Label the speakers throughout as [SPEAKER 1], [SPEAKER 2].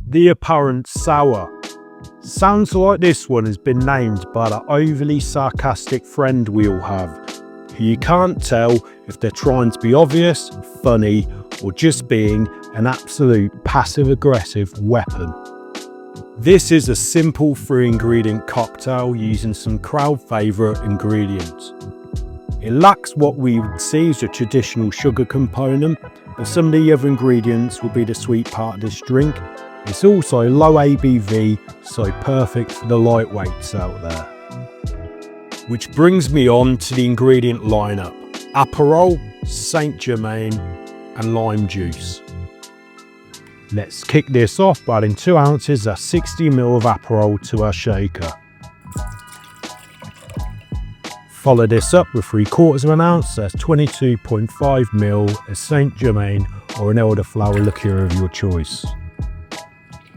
[SPEAKER 1] The apparent sour. Sounds like this one has been named by the overly sarcastic friend we all have, who you can't tell if they're trying to be obvious, funny, or just being an absolute passive-aggressive weapon. This is a simple 3-ingredient cocktail using some crowd favourite ingredients. It lacks what we would see as a traditional sugar component, but some of the other ingredients will be the sweet part of this drink. It's also low ABV, so perfect for the lightweights out there. Which brings me on to the ingredient lineup: Aperol, St-Germain and lime juice. Let's kick this off by adding 2 ounces, that's 60 ml of Aperol to our shaker. Follow this up with 3/4 ounce, that's 22.5 ml of St-Germain or an Elderflower liqueur of your choice.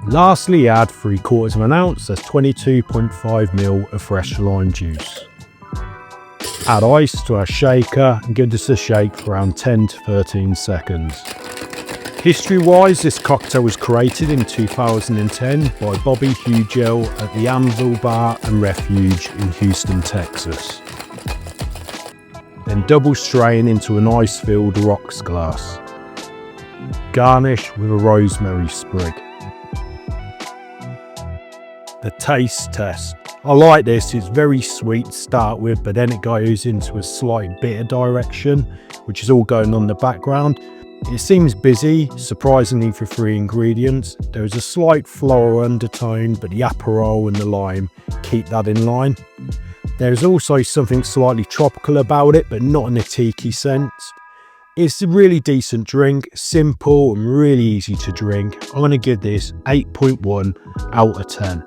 [SPEAKER 1] Lastly, add 3/4 ounce, that's 22.5 ml of fresh lime juice. Add ice to our shaker and give this a shake for around 10 to 13 seconds. History-wise, this cocktail was created in 2010 by Bobby Hugel at the Anvil Bar and Refuge in Houston, Texas. Then double strain into an ice-filled rocks glass. Garnish with a rosemary sprig. The taste test. I like this, it's very sweet to start with, but then it goes into a slight bitter direction, which is all going on in the background. It seems busy, surprisingly for 3 ingredients. There is a slight floral undertone, but the Aperol and the lime keep that in line. There is also something slightly tropical about it, but not in a tiki sense. It's a really decent drink, simple and really easy to drink. I'm going to give this 8.1 out of 10.